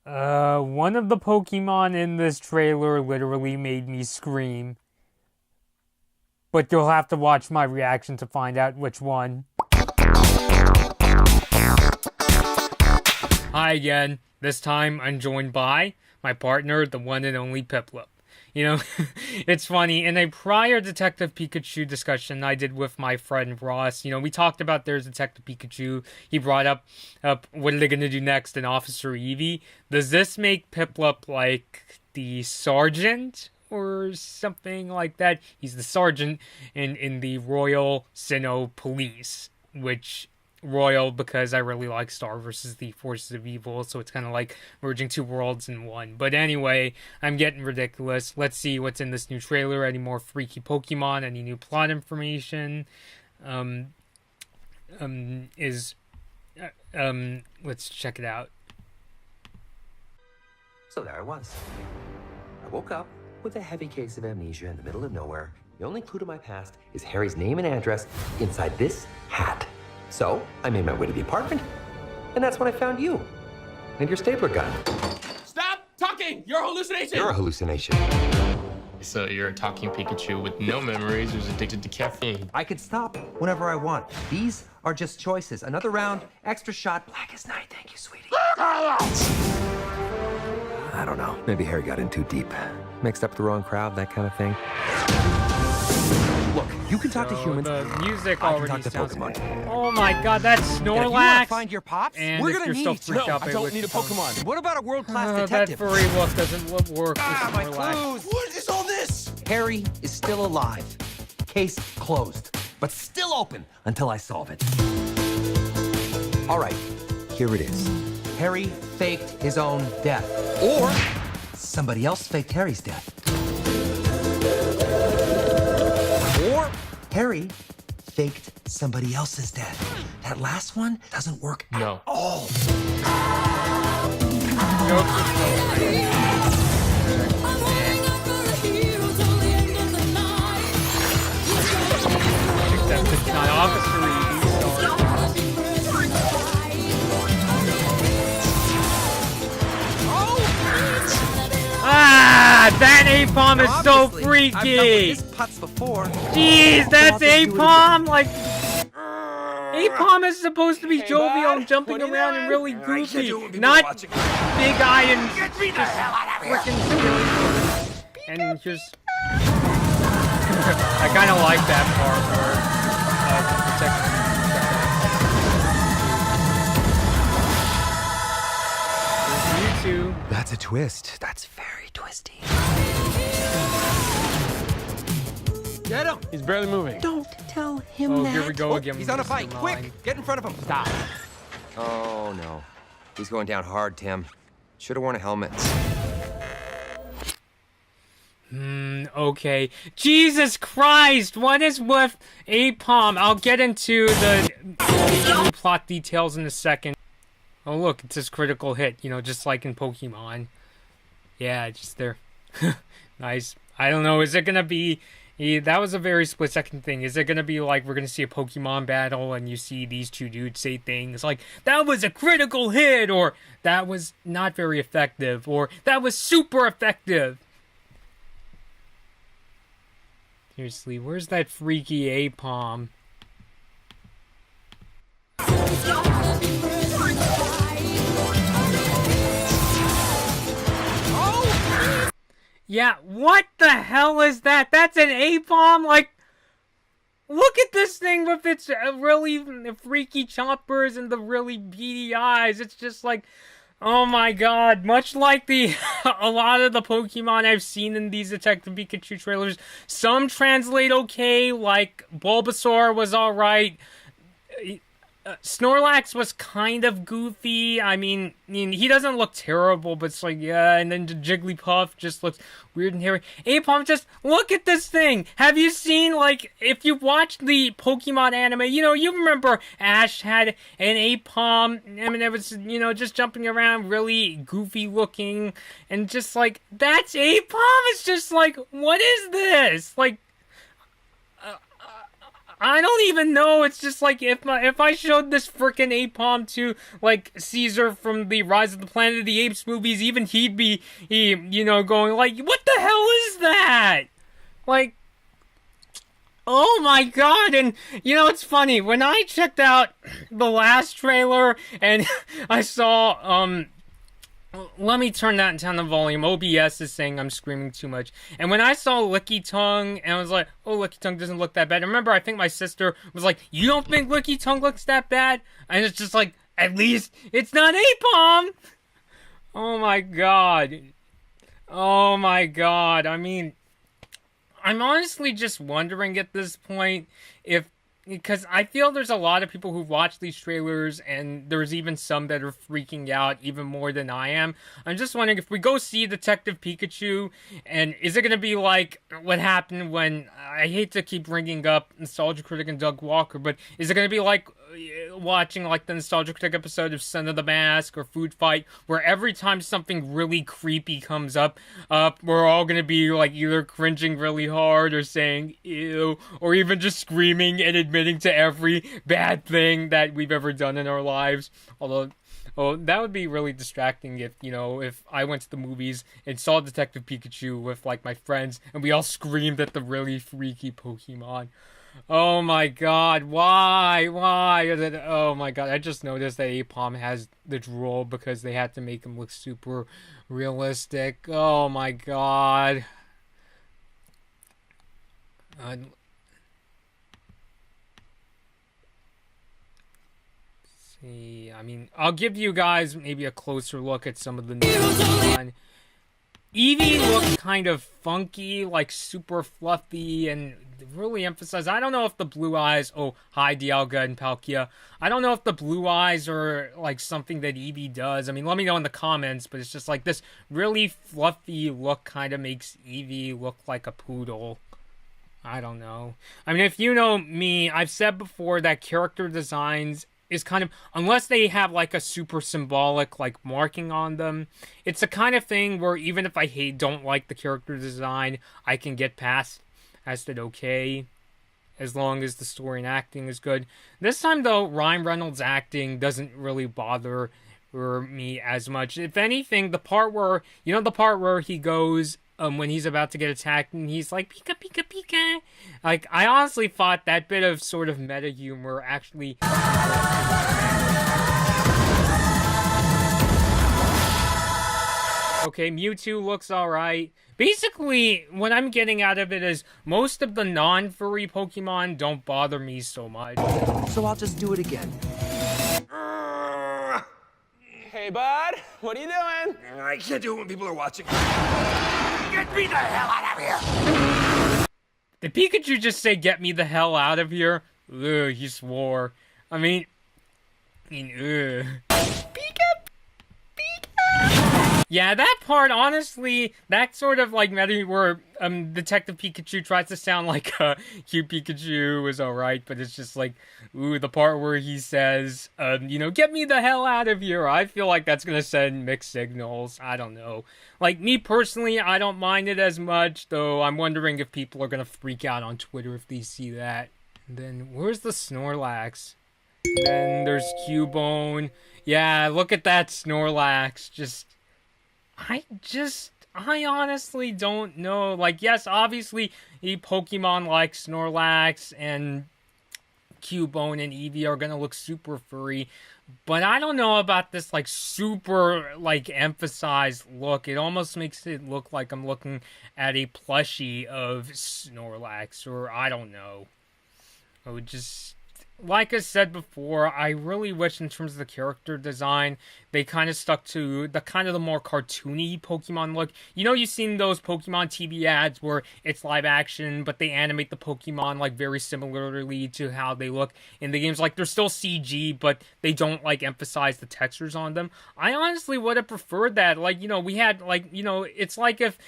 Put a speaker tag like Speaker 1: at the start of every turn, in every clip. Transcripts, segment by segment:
Speaker 1: One of the Pokemon in this trailer literally made me scream. But you'll have to watch my reaction to find out which one. Hi again. This time I'm joined by my partner, the one and only Piplup. You know, it's funny, in a prior Detective Pikachu discussion I did with my friend Ross, you know, we talked about there's Detective Pikachu. He brought up what are they going to do next in Officer Eevee? Does this make Piplup like the sergeant or something like that? He's the sergeant in the Royal Sinnoh Police, which... Royal because I really like Star versus the Forces of Evil, so it's kind of like merging two worlds in one. But anyway, I'm getting ridiculous. Let's see what's in this new trailer. Any more freaky Pokemon? Any new plot information? Let's check it out.
Speaker 2: So there I was. I woke up with a heavy case of amnesia in the middle of nowhere. The only clue to my past is Harry's name and address inside this hat. So I made my way to the apartment, and that's when I found you and your stapler gun.
Speaker 3: Stop talking! You're a hallucination!
Speaker 2: You're a hallucination.
Speaker 3: So you're a talking Pikachu with no memories who's addicted to caffeine.
Speaker 2: I can stop whenever I want. These are just choices. Another round, extra shot, black as night. Thank you, sweetie. I don't know. Maybe Harry got in too deep. Mixed up the wrong crowd, that kind of thing. Look, you can talk to humans.
Speaker 1: The music
Speaker 2: I can
Speaker 1: already
Speaker 2: talk to
Speaker 1: sounds...
Speaker 2: Pokemon.
Speaker 1: Oh my god, that's
Speaker 2: And if you want
Speaker 1: Snorlax!
Speaker 2: to find your pops,
Speaker 1: And
Speaker 2: we're
Speaker 1: if
Speaker 2: gonna
Speaker 1: you're still
Speaker 2: need
Speaker 1: freaked out by
Speaker 3: I don't
Speaker 1: which
Speaker 3: need a
Speaker 1: one-
Speaker 3: Pokemon.
Speaker 2: What about a world-class
Speaker 1: That
Speaker 2: detective?
Speaker 1: furry look doesn't work with
Speaker 2: My
Speaker 1: Snorlax.
Speaker 2: clues!
Speaker 3: What is all this?
Speaker 2: Harry is still alive. Case closed, but still open until I solve it. All right, here it is. Harry faked his own death. Or somebody else faked Harry's death. Or Harry faked somebody else's death. That last one doesn't work
Speaker 3: No.
Speaker 2: at all.
Speaker 1: Except it's not Officer Eevee, so... Ah! That Apom is so
Speaker 2: Obviously, I've dealt with
Speaker 1: freaky!
Speaker 2: this putz before.
Speaker 1: Jeez, that's
Speaker 2: We'll have to do it
Speaker 1: Apom! Like... Apom is supposed to be jovial and jumping around and really goofy, not big-eyed and just freaking silly. And just... I kind of like that part where... You two.
Speaker 2: That's a twist. That's very twisty.
Speaker 3: Get him! He's barely moving.
Speaker 2: Don't tell him
Speaker 1: Oh,
Speaker 2: that.
Speaker 1: here we go again.
Speaker 2: He's on a
Speaker 1: Mr.
Speaker 2: bike.
Speaker 1: Mime.
Speaker 2: Quick, get in front of him. Stop. Oh, no. He's going down hard, Tim. Should have worn a helmet.
Speaker 1: Okay. Jesus Christ! What is with Apom? I'll get into the plot details in a second. Oh look, it's his critical hit, you know, just like in Pokemon. Yeah, just there. Nice. I don't know, is it gonna be... that was a very split-second thing. Is it gonna be like we're gonna see a Pokemon battle and you see these two dudes say things like, that was a critical hit, or that was not very effective, or that was super effective? Seriously, where's that freaky Apom? Yeah, what the hell is that? That's an Apom? Like, look at this thing with its really freaky chompers and the really beady eyes. It's just like, oh my god. Much like the a lot of the Pokemon I've seen in these Detective Pikachu trailers, some translate okay, like Bulbasaur was alright. Snorlax was kind of goofy. I mean, he doesn't look terrible, but it's like, yeah, and then Jigglypuff just looks weird and hairy. Apom, just look at this thing! Have you seen, like, if you watched the Pokemon anime, you know, you remember Ash had an Apom, I mean, it was, you know, just jumping around, really goofy looking, and just like, that's Apom? It's just like, what is this? Like, I don't even know. It's just like if I showed this freaking Apom to like Caesar from the Rise of the Planet of the Apes movies, even he'd be going like, what the hell is that? Like, oh my god. And it's funny, when I checked out the last trailer and I saw let me turn that down the volume. OBS is saying I'm screaming too much. And when I saw Licky Tongue, and I was like, oh, Licky Tongue doesn't look that bad. Remember, I think my sister was like, you don't think Licky Tongue looks that bad? And it's just like, at least it's not Apom! Oh my god. Oh my god. I mean, I'm honestly just wondering at this point because I feel there's a lot of people who've watched these trailers, and there's even some that are freaking out even more than I am. I'm just wondering if we go see Detective Pikachu, and is it going to be like what happened when, I hate to keep bringing up Nostalgia Critic and Doug Walker, but is it going to be like watching like the Nostalgia Critic episode of Son of the Mask or Food Fight, where every time something really creepy comes up, we're all going to be like either cringing really hard or saying ew, or even just screaming and admitting to every bad thing that we've ever done in our lives. Although, that would be really distracting if I went to the movies and saw Detective Pikachu with like my friends and we all screamed at the really freaky Pokemon. Oh my god, why? Oh my god, I just noticed that Apom has the drool because they had to make him look super realistic. Oh my god. See, I mean, I'll give you guys maybe a closer look at some of the new Pokemon. Eevee looked kind of funky, like super fluffy, and really emphasized. I don't know if the blue eyes. Oh, hi, Dialga and Palkia. I don't know if the blue eyes are like something that Eevee does. I mean, let me know in the comments, but it's just like this really fluffy look kind of makes Eevee look like a poodle. I don't know. I mean, if you know me, I've said before that character designs is kind of, unless they have like a super symbolic like marking on them, it's the kind of thing where even if I don't like the character design, I can get past as it okay, as long as the story and acting is good. This time though, Ryan Reynolds' acting doesn't really bother me as much. If anything, the part where he goes when he's about to get attacked and he's like Pika Pika Pika, like I honestly thought that bit of sort of meta humor actually okay, Mewtwo looks alright. Basically, what I'm getting out of it is most of the non-furry Pokemon don't bother me so much.
Speaker 4: So I'll just do it again.
Speaker 5: Hey, bud, what are you doing?
Speaker 4: I can't do it when people are watching. Get me the hell out of here!
Speaker 1: Did Pikachu just say, get me the hell out of here? Ugh, he swore. I mean, ugh. Yeah, that part, honestly, that sort of like meta where Detective Pikachu tries to sound like cute Pikachu was alright, but it's just like, ooh, the part where he says, get me the hell out of here. I feel like that's gonna send mixed signals. I don't know. Like, me personally, I don't mind it as much, though I'm wondering if people are gonna freak out on Twitter if they see that. And then, where's the Snorlax? Then there's Cubone. Yeah, look at that Snorlax. I honestly don't know. Like, yes, obviously, Pokemon like Snorlax and Cubone and Eevee are gonna look super furry, but I don't know about this, like, super, like, emphasized look. It almost makes it look like I'm looking at a plushie of Snorlax, or I don't know. I would just... Like I said before, I really wish in terms of the character design, they kind of stuck to the more cartoony Pokemon look. You know, you've seen those Pokemon TV ads where it's live action, but they animate the Pokemon like very similarly to how they look in the games. Like, they're still CG, but they don't like emphasize the textures on them. I honestly would have preferred that. Like, we had it's like if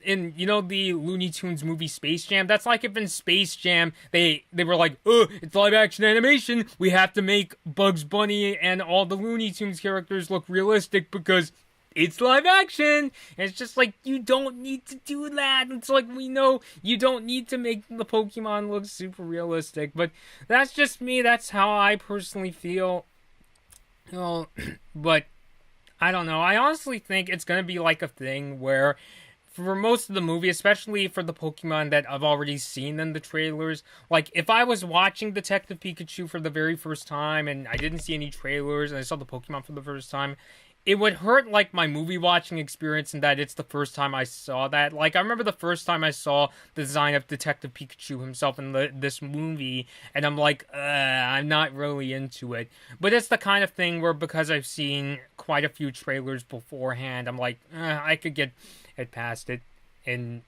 Speaker 1: in the Looney Tunes movie Space Jam, that's like if in Space Jam they were like, oh, it's live action animation, we have to make Bugs Bunny and all the Looney Tunes characters look realistic because it's live action. And it's just like, you don't need to do that. It's like, we know you don't need to make the Pokemon look super realistic. But that's just me. That's how I personally feel. But I don't know. I honestly think it's going to be like a thing where for most of the movie, especially for the Pokemon that I've already seen in the trailers, like, if I was watching Detective Pikachu for the very first time and I didn't see any trailers and I saw the Pokemon for the first time, it would hurt, like, my movie watching experience in that it's the first time I saw that. Like, I remember the first time I saw the design of Detective Pikachu himself in this movie, and I'm like, I'm not really into it. But it's the kind of thing where, because I've seen quite a few trailers beforehand, I'm like, I could get past it. And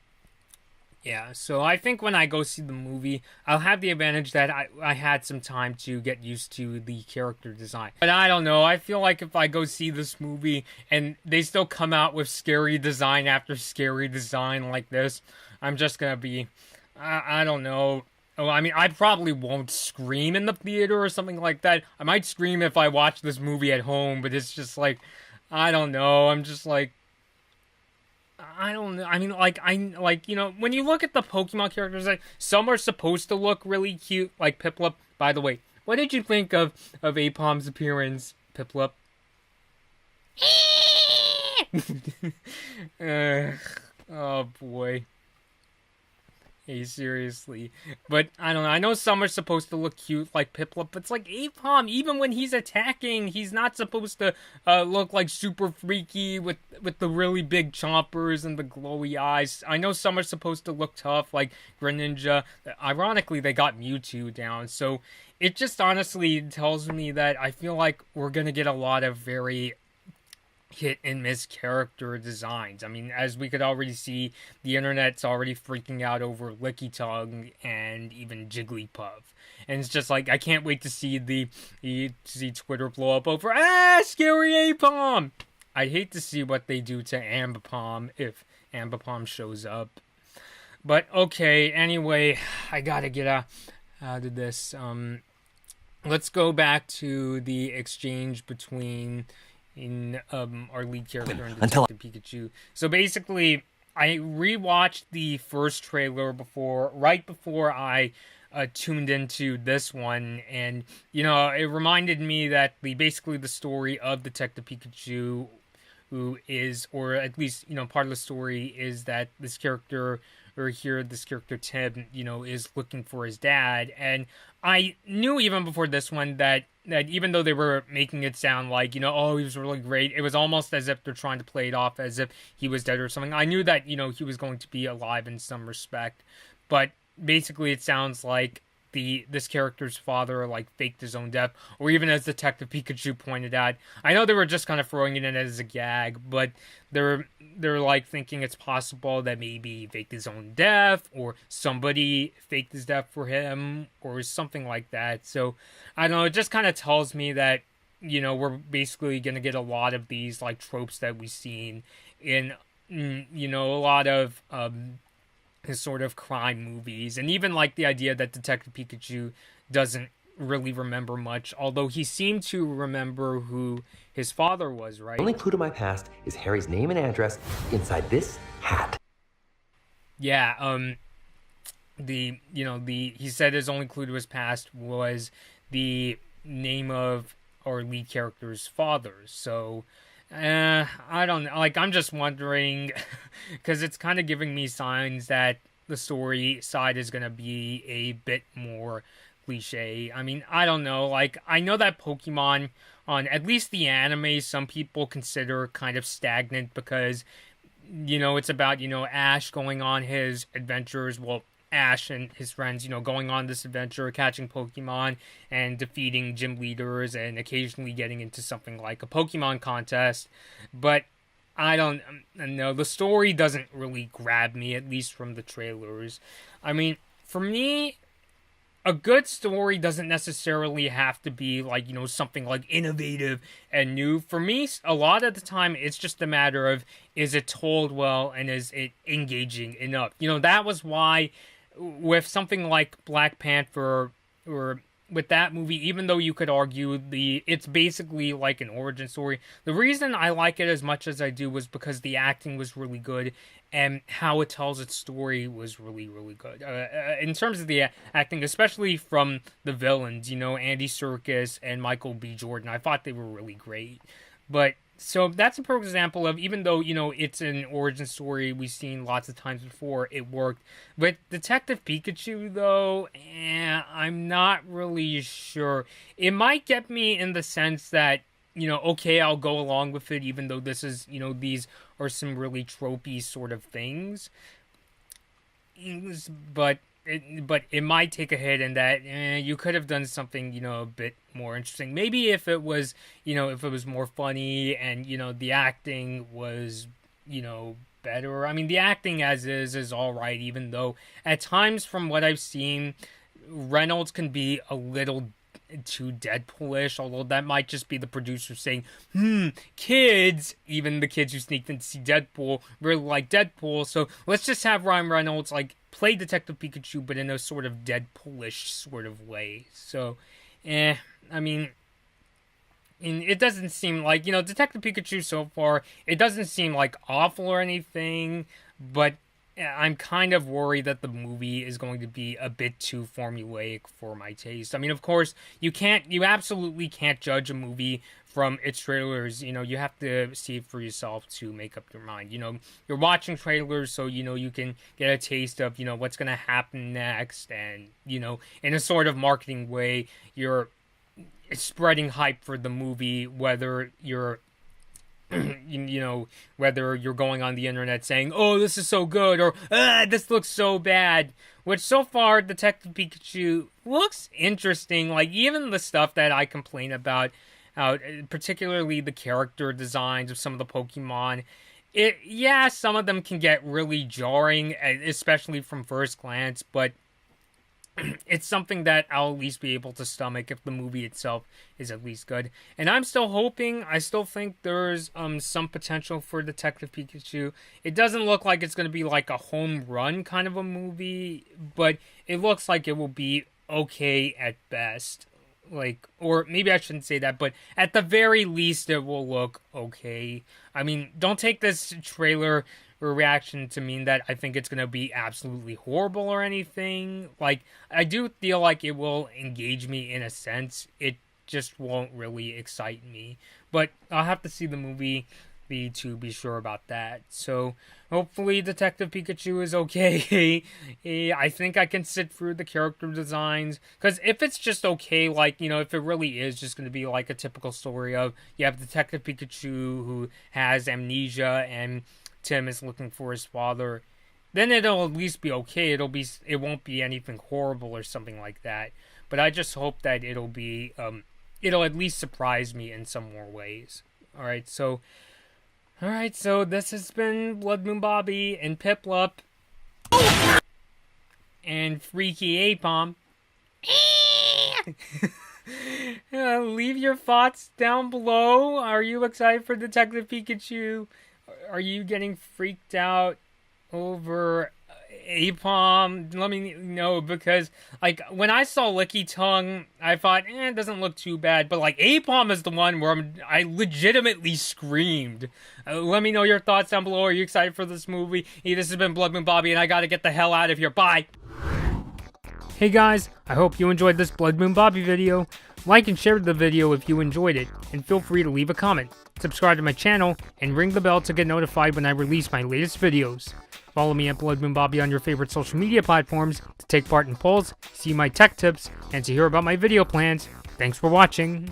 Speaker 1: yeah, so I think when I go see the movie, I'll have the advantage that I had some time to get used to the character design. But I don't know, I feel like if I go see this movie and they still come out with scary design after scary design like this, I'm just gonna be, I don't know. Oh, I mean, I probably won't scream in the theater or something like that. I might scream if I watch this movie at home, but it's just like, I don't know, I'm just like, I don't know. I mean, you know, when you look at the Pokemon characters, like, some are supposed to look really cute, like Piplup. By the way, what did you think of Apom's appearance, Piplup? Oh boy. Hey, seriously. But, I don't know. I know some are supposed to look cute like Piplup, but it's like Apom, even when he's attacking, he's not supposed to look like super freaky with the really big chompers and the glowy eyes. I know some are supposed to look tough like Greninja. Ironically, they got Mewtwo down, so it just honestly tells me that I feel like we're gonna get a lot of very hit and miss character designs. I mean, as we could already see, the internet's already freaking out over Licky Tongue and even Jigglypuff. And it's just like, I can't wait to see Twitter blow up over, scary Apom! I'd hate to see what they do to Ambipom if Ambipom shows up. But okay, anyway, I gotta get out of this. Let's go back to the exchange between our lead character and Detective Pikachu. So basically, I rewatched the first trailer right before I tuned into this one, and you know, it reminded me that basically the story of Detective Pikachu, who is, or at least, you know, part of the story is that this character Tim, you know, is looking for his dad. And I knew even before this one that even though they were making it sound like, you know, oh, he was really great, it was almost as if they're trying to play it off as if he was dead or something. I knew that, you know, he was going to be alive in some respect, but basically it sounds like this character's father like faked his own death, or even as Detective Pikachu pointed out. I know they were just kind of throwing it in as a gag, but they're like thinking it's possible that maybe he faked his own death, or somebody faked his death for him, or something like that. So I don't know, it just kind of tells me that, you know, we're basically gonna get a lot of these like tropes that we've seen in, you know, a lot of his sort of crime movies, and even like the idea that Detective Pikachu doesn't really remember much, although he seemed to remember who his father was, right?
Speaker 2: The only clue to my past is Harry's name and address inside this hat.
Speaker 1: Yeah, he said his only clue to his past was the name of our lead character's father. So I don't know. Like, I'm just wondering, because it's kind of giving me signs that the story side is going to be a bit more cliche. I mean, I don't know. Like, I know that Pokemon, on at least the anime, some people consider kind of stagnant because, you know, it's about, you know, Ash going on his adventures. Well, Ash and his friends, you know, going on this adventure, catching Pokemon and defeating gym leaders and occasionally getting into something like a Pokemon contest. But I don't know, the story doesn't really grab me, at least from the trailers. I mean, for me, a good story doesn't necessarily have to be like, you know, something like innovative and new. For me, a lot of the time, it's just a matter of, is it told well and is it engaging enough? You know, that was why with something like Black Panther or with that movie, even though you could argue it's basically like an origin story, the reason I like it as much as I do was because the acting was really good and how it tells its story was really, really good. In terms of the acting, especially from the villains, Andy Serkis and Michael B. Jordan, I thought they were really great. But so that's a perfect example of, even though, it's an origin story we've seen lots of times before, it worked. But Detective Pikachu, though, I'm not really sure. It might get me in the sense that, okay, I'll go along with it, even though this is, these are some really tropey sort of things. But it might take a hit in that you could have done something, a bit more interesting. Maybe if it was, if it was more funny and, the acting was, better. I mean, the acting as is all right, even though at times from what I've seen, Reynolds can be a little too Deadpoolish, although that might just be the producer saying, kids, even the kids who sneaked in to see Deadpool, really like Deadpool, so let's just have Ryan Reynolds, play Detective Pikachu, but in a sort of Deadpoolish sort of way. So, I mean, it doesn't seem like, Detective Pikachu so far, it doesn't seem like awful or anything, but I'm kind of worried that the movie is going to be a bit too formulaic for my taste. I mean, of course, you absolutely can't judge a movie from its trailers. You have to see it for yourself to make up your mind. You're watching trailers, so, you can get a taste of, what's going to happen next. And, in a sort of marketing way, you're spreading hype for the movie, whether you're whether you're going on the internet saying, oh, this is so good, or this looks so bad. Which so far, Detective Pikachu looks interesting. Even the stuff that I complain about, particularly the character designs of some of the Pokemon, some of them can get really jarring, especially from first glance, but it's something that I'll at least be able to stomach if the movie itself is at least good. And I still think there's some potential for Detective Pikachu. It doesn't look like it's going to be like a home run kind of a movie, but it looks like it will be okay at best. Or maybe I shouldn't say that, but at the very least it will look okay. I mean, don't take this trailer reaction to mean that I think it's going to be absolutely horrible or anything. I do feel like it will engage me in a sense. It just won't really excite me. But I'll have to see the movie to be sure about that. So hopefully Detective Pikachu is okay. I think I can sit through the character designs, because if it's just okay, if it really is just going to be like a typical story of you have Detective Pikachu who has amnesia and Tim is looking for his father, then it'll at least be okay. It won't be anything horrible or something like that. But I just hope that it'll at least surprise me in some more ways. Alright, so this has been Blood Moon Bobby and Piplup and Freaky Apom. Leave your thoughts down below. Are you excited for Detective Pikachu? Are you getting freaked out over Apom? Let me know, because when I saw Licky Tongue, I thought, it doesn't look too bad. But Apom is the one where I legitimately screamed. Let me know your thoughts down below. Are you excited for this movie? This has been Blood Moon Bobby, and I gotta get the hell out of here. Bye! Hey guys, I hope you enjoyed this Blood Moon Bobby video. Like and share the video if you enjoyed it, and feel free to leave a comment. Subscribe to my channel, and ring the bell to get notified when I release my latest videos. Follow me at Blood Moon Bobby on your favorite social media platforms to take part in polls, see my tech tips, and to hear about my video plans. Thanks for watching.